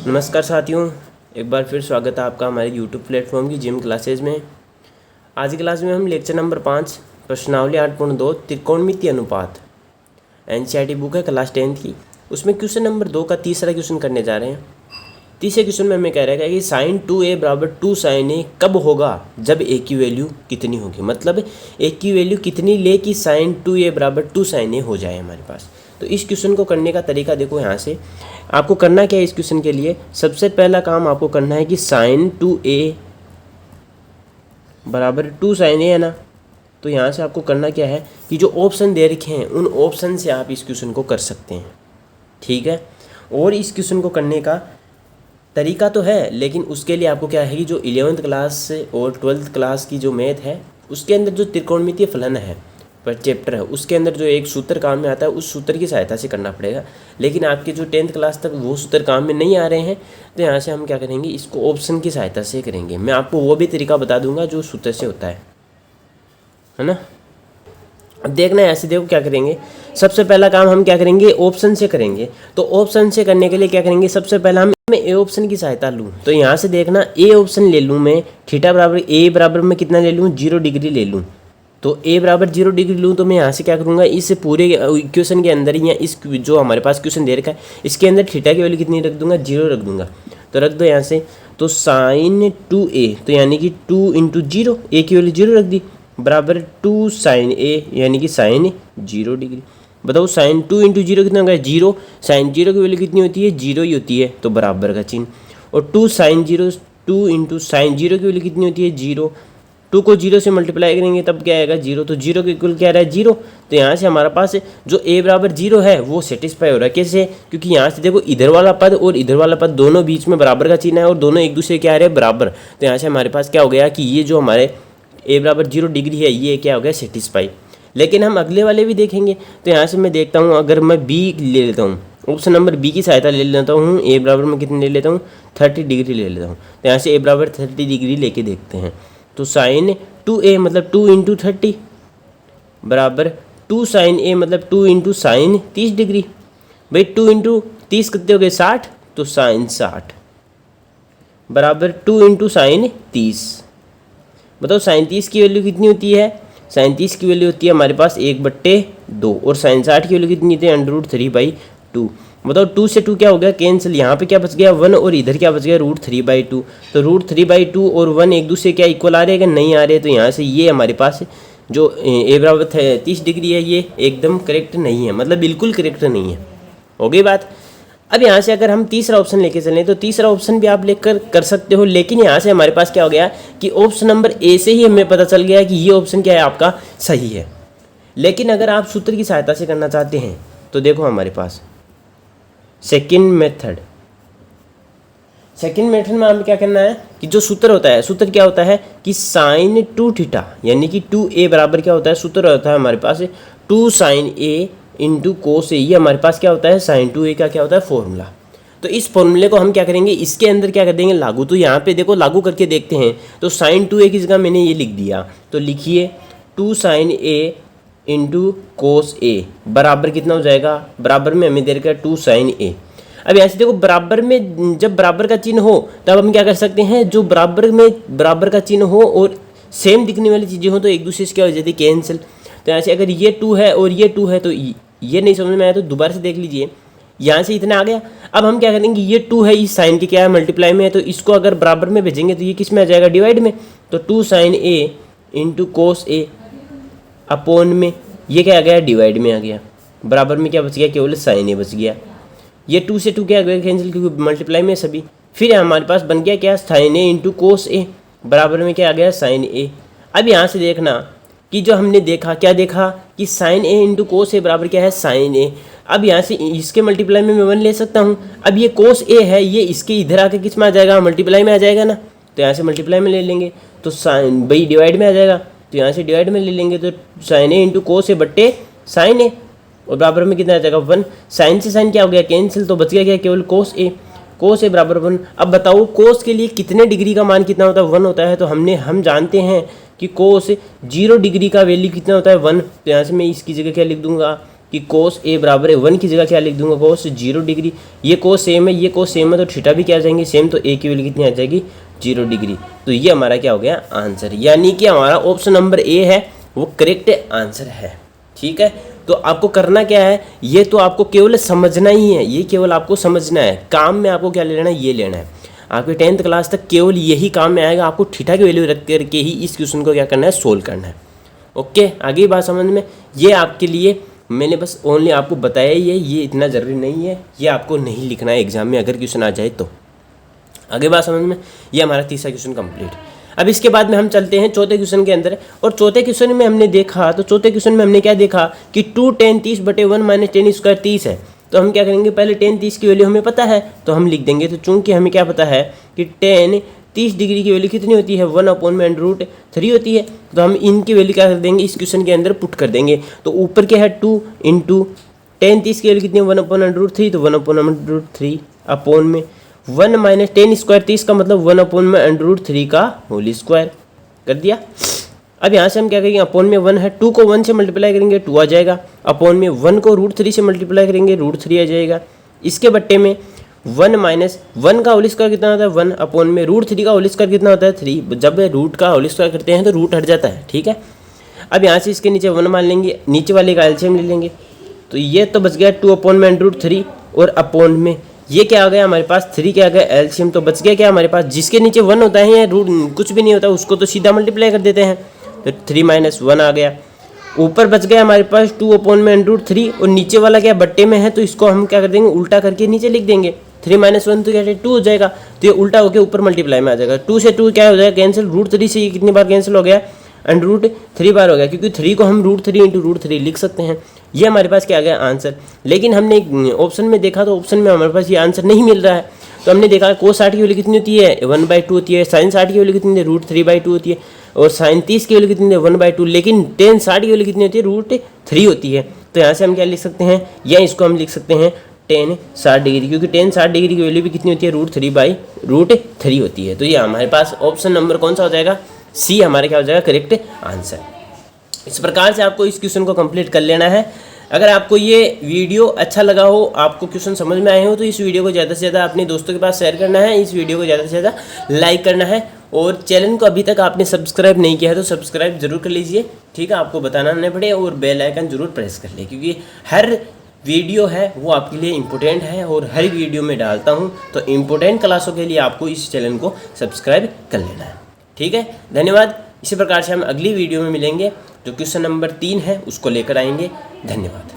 नमस्कार साथियों, एक बार फिर स्वागत है आपका हमारे यूट्यूब प्लेटफॉर्म की जिम क्लासेज में। आज की क्लास में हम लेक्चर नंबर 5 प्रश्नावली 8.2 त्रिकोणमितीय अनुपात एनसीईआरटी बुक है क्लास 10th की, उसमें क्वेश्चन नंबर 2 का तीसरा क्वेश्चन करने जा रहे हैं। तीसरे क्वेश्चन में हमें कह रहा है कि साइन 2a बराबर 2 साइन ए कब होगा जब ए की वैल्यू कितनी होगी, मतलब ए की वैल्यू कितनी ले कि साइन 2a बराबर 2 साइन ए हो जाए हमारे पास। तो इस क्वेश्चन को करने का तरीका देखो, यहाँ से आपको करना क्या है इस क्वेश्चन के लिए। सबसे पहला काम आपको करना है कि साइन 2a बराबर 2 साइन ए है ना, तो यहाँ से आपको करना क्या है कि जो ऑप्शन दे रखे हैं उन ऑप्शन से आप इस क्वेश्चन को कर सकते हैं, ठीक है। और इस क्वेश्चन को करने का तरीका तो है, लेकिन उसके लिए आपको क्या है कि जो 11th क्लास और 12th क्लास की जो मैथ है उसके अंदर जो त्रिकोणमितीय फलन है पर चैप्टर है उसके अंदर जो एक सूत्र काम में आता है उस सूत्र की सहायता से करना पड़ेगा। लेकिन आपके जो 10th क्लास तक वो सूत्र काम में नहीं आ रहे हैं, तो यहाँ से हम क्या करेंगे, इसको ऑप्शन की सहायता से करेंगे। मैं आपको वो भी तरीका बता दूंगा जो सूत्र से होता है ना। अब देखना है, ऐसे देखो क्या करेंगे। सबसे पहला काम हम क्या करेंगे, ऑप्शन से करेंगे। तो ऑप्शन से करने के लिए क्या करेंगे, सबसे पहला मैं ए ऑप्शन की सहायता लूँ। तो यहाँ से देखना, ए ऑप्शन ले लूँ मैं, थीटा बराबर ए बराबर में कितना ले लूँ, 0 डिग्री ले लूँ। तो ए बराबर 0 डिग्री लूँ तो मैं यहाँ से क्या करूँगा, इस पूरे इक्वेशन के अंदर ही या इस जो हमारे पास क्वेश्चन दे रखा है इसके अंदर थीटा की वैल्यू कितनी रख दूंगा, 0 रख दूंगा। तो रख दो यहाँ से, तो साइन 2a तो यानी कि 2 इंटू 0, ए की वैल्यू 0 रख दी, बराबर 2 साइन ए यानी कि साइन 0 डिग्री। बताओ साइन 2 इंटू 0 कितना होगा, 0। साइन 0 की वैल्यू कितनी होती है, 0 ही होती है, तो बराबर का चिन्ह। और 2 साइन 0, 2 इंटू साइन 0 की वैल्यू कितनी होती है, 0। 2 को 0 से मल्टीप्लाई करेंगे तब क्या आएगा, 0। तो 0 के इक्वल क्या आ रहा है, 0। तो यहाँ से हमारा पास जो a बराबर 0 है वो सेटिस्फाई हो रहा है। कैसे, क्योंकि यहाँ से देखो इधर वाला पद और इधर वाला पद दोनों बीच में बराबर का चिन्ह है और दोनों एक दूसरे के आ रहे हैं बराबर। तो यहाँ से हमारे पास क्या हो गया कि ये जो हमारे a बराबर 0 डिग्री है ये क्या हो गया, सेटिस्फाई। लेकिन हम अगले वाले भी देखेंगे। तो यहाँ से मैं देखता हूँ, अगर मैं b ले लेता हूँ, ऑप्शन नंबर b की सहायता ले लेता हूँ, a बराबर में कितने ले लेता हूँ, 30 डिग्री ले लेता हूँ। तो यहाँ से a बराबर 30 डिग्री लेके देखते हैं। तो साइन 2a मतलब 2 इंटू 30 बराबर 2 साइन a मतलब 2 इंटू साइन 30 डिग्री। भाई 2 इंटू 30 कितने हो गए, 60। तो साइन 60 बराबर 2 इंटू साइन 30। बताओ साइन 30 की वैल्यू कितनी होती है, साइन 30 की वैल्यू होती है हमारे पास 1/2 और साइन 60 की वैल्यू कितनी होती है, √3/2। बताओ 2 से 2 क्या हो गया, कैंसिल। यहाँ पे क्या बच गया, 1 और इधर क्या बच गया, √3/2। तो √3/2 और 1 एक दूसरे क्या इक्वल आ रहे हैं कि नहीं आ रहे। तो यहाँ से ये हमारे पास जो a बराबर 30 डिग्री है ये एकदम करेक्ट नहीं है, मतलब बिल्कुल करेक्ट नहीं है। हो गई बात। अब यहाँ से अगर हम तीसरा ऑप्शन लेके चलें तो तीसरा ऑप्शन भी आप लेकर कर सकते हो, लेकिन यहाँ से हमारे पास क्या हो गया कि ऑप्शन नंबर ए से ही हमें पता चल गया कि ये ऑप्शन क्या है आपका सही है। लेकिन अगर आप सूत्र की सहायता से करना चाहते हैं तो देखो हमारे पास सेकेंड मेथड में हमें क्या करना है कि जो सूत्र होता है, सूत्र क्या होता है कि साइन 2 थीटा यानी कि 2a बराबर क्या होता है, सूत्र होता है हमारे पास 2 साइन a इंटू कोस ए। ये हमारे पास क्या होता है, साइन 2a का क्या होता है फॉर्मूला। तो इस फॉर्मूले को हम क्या करेंगे, इसके अंदर क्या कर देंगे, लागू। तो यहाँ पे देखो लागू करके देखते हैं। तो साइन 2a की जगह मैंने ये लिख दिया, तो लिखिए 2 साइन a इंटू कोस ए बराबर कितना हो जाएगा, बराबर में हमें दे रखा है 2 साइन a। अब यहाँ से देखो बराबर में जब बराबर का चिन्ह हो तब हम क्या कर सकते हैं, जो बराबर में बराबर का चिन्ह हो और सेम दिखने वाली चीज़ें हो तो एक दूसरे से क्या हो जाती है, कैंसिल। तो यहाँ से अगर ये 2 है और ये 2 है तो ये नहीं समझ में आया तो दोबारा से देख लीजिए, यहाँ से इतना आ गया। अब हम क्या करेंगे, ये 2 है इस साइन के क्या है, मल्टीप्लाई में है, तो इसको अगर बराबर में भेजेंगे तो ये किस में आ जाएगा, डिवाइड में। तो 2 sine a into cos a upon में ये क्या आ गया, डिवाइड में आ गया। बराबर में क्या बच गया, केवल साइन a बच गया। ये 2 से 2 क्या गया, कैंसिल, क्योंकि मल्टीप्लाई में सभी। फिर हमारे पास बन गया क्या, साइन a इंटू कोस ए बराबर में क्या आ गया, साइन a। अब यहाँ से देखना कि जो हमने देखा, क्या देखा कि साइन a इंटू कोस ए बराबर क्या है, साइन a। अब यहाँ से इसके मल्टीप्लाई में मैं 1 ले सकता हूँ। अब ये कोस ए है, ये इसके इधर आके किस में आ जाएगा, मल्टीप्लाई में आ जाएगा ना। तो यहाँ से मल्टीप्लाई में ले लेंगे तो साइन भाई डिवाइड में आ जाएगा। तो यहाँ से डिवाइड में ले लेंगे तो साइन a इंटू कोस ए बट्टे साइन a और बराबर में कितना आ जाएगा, 1। साइन से साइन क्या हो गया, कैंसिल, तो बच गया क्या, केवल कोस ए बराबर 1। अब बताओ कोस के लिए कितने डिग्री का मान कितना होता है, 1 होता है। तो हम जानते हैं कि कोस 0 डिग्री का वैल्यू कितना होता है, 1। तो यहाँ से मैं इसकी जगह क्या लिख दूंगा, कि कोस ए बराबर है 1 की जगह क्या लिख दूंगा, कोस 0 डिग्री। ये कोस सेम है, ये कोस सेम है, तो थीटा भी क्या आ जाएंगे सेम, तो ए की वैल्यू कितनी आ जाएगी 0 डिग्री। तो ये हमारा क्या हो गया आंसर, यानी कि हमारा ऑप्शन नंबर ए है वो करेक्ट आंसर है। ठीक है, तो आपको करना क्या है, ये तो आपको केवल समझना ही है, ये केवल आपको समझना है। काम में आपको क्या लेना है, ये लेना है। आपके 10th क्लास तक केवल यही काम में आएगा, आपको थीटा की वैल्यू रख करके ही इस क्वेश्चन को क्या करना है, सोल्व करना है। ओके, आगे बात समझ में। ये आपके लिए मैंने बस ओनली आपको बताया ही है, ये इतना ज़रूरी नहीं है, ये आपको नहीं लिखना है एग्जाम में अगर क्वेश्चन आ जाए तो। आगे बात समझ में। ये हमारा तीसरा क्वेश्चन कंप्लीट। अब इसके बाद में हम चलते हैं चौथे क्वेश्चन के अंदर। और चौथे क्वेश्चन में हमने देखा, तो चौथे क्वेश्चन में हमने क्या देखा कि 2 tan 30 बटे 1 माइनस टेन स्क्वायर 30 है। तो हम क्या करेंगे, पहले tan 30 की वैल्यू हमें पता है तो हम लिख देंगे। तो चूंकि हमें क्या पता है कि tan 30 डिग्री की वैल्यू कितनी होती है, 1/√3 होती है। तो हम इनकी वैल्यू क्या कर देंगे, इस क्वेश्चन के अंदर पुट कर देंगे। तो ऊपर क्या है 2 इंटू tan 30 की वैल्यू कितनी है 1/√3, तो 1/√3 अपॉन में 1 माइनस टेन स्क्वायर 30 का मतलब 1/√3 का होल स्क्वायर कर दिया। अब यहाँ से हम क्या करेंगे, अपॉन में 1 है, 2 को 1 से मल्टीप्लाई करेंगे 2 आ जाएगा, अपॉन में 1 को √3 से मल्टीप्लाई करेंगे √3 आ जाएगा। इसके बट्टे में 1 माइनस 1 का होल स्क्वायर कितना होता है 1, अपॉन में √3 का होल स्क्वायर कितना होता है 3। जब रूट का होल स्क्वायर करते हैं तो रूट हट जाता है। ठीक है, अब यहाँ से इसके नीचे 1 मान लेंगे, नीचे वाले का एलसीएम ले लेंगे। तो ये तो बच गया 2/√3 और अपॉन में ये क्या आ गया हमारे पास 3 क्या आ गया एलसीएम। तो बच गया क्या हमारे पास, जिसके नीचे 1 होता है या रूट कुछ भी नहीं होता उसको तो सीधा मल्टीप्लाई कर देते हैं। तो 3 - 1 आ गया। ऊपर बच गया हमारे पास 2/√3 और नीचे वाला क्या बट्टे में है, तो इसको हम क्या कर देंगे उल्टा करके नीचे लिख देंगे। 3 - 1 तो क्या है 2 हो जाएगा, तो ये उल्टा होकर ऊपर मल्टीप्लाई में आ जाएगा। 2 से 2 क्या हो जाएगा कैंसिल, √3 से ये कितनी बार कैंसिल हो गया √3 बार हो गया, क्योंकि 3 को हम √3 × √3 लिख सकते हैं। ये हमारे पास क्या आ गया आंसर। लेकिन हमने ऑप्शन में देखा तो ऑप्शन में हमारे पास ये आंसर नहीं मिल रहा है। तो हमने देखा cos 60 की वैल्यू कितनी होती है 1/2 होती है, sin 60 की वैल्यू कितनी है √3/2 होती है, और sin 30 की वैल्यू कितनी है 1/2, लेकिन tan 60 की वैल्यू कितनी होती है √3 होती है। तो यहाँ से हम क्या लिख सकते हैं, या इसको हम लिख सकते हैं tan 60 डिग्री, क्योंकि tan 60 डिग्री की वैल्यू भी कितनी होती है √3/√3 होती है। तो ये हमारे पास ऑप्शन नंबर कौन सा हो जाएगा, सी हमारे क्या हो जाएगा करेक्ट आंसर। इस प्रकार से आपको इस क्वेश्चन को कंप्लीट कर लेना है। अगर आपको ये वीडियो अच्छा लगा हो, आपको क्वेश्चन समझ में आए हो, तो इस वीडियो को ज़्यादा से ज़्यादा अपने दोस्तों के पास शेयर करना है, इस वीडियो को ज़्यादा से ज़्यादा लाइक करना है, और चैनल को अभी तक आपने सब्सक्राइब नहीं किया है तो सब्सक्राइब जरूर कर लीजिए। ठीक है, आपको बताना नहीं पड़े, और बेल आइकन जरूर प्रेस कर ले, क्योंकि हर वीडियो है वो आपके लिए इम्पोर्टेंट है और हर वीडियो में डालता हूँ। तो इम्पोर्टेंट क्लासों के लिए आपको इस चैनल को सब्सक्राइब कर लेना है। ठीक है, धन्यवाद। इसी प्रकार से हम अगली वीडियो में मिलेंगे, जो क्वेश्चन नंबर 3 है उसको लेकर आएंगे। धन्यवाद।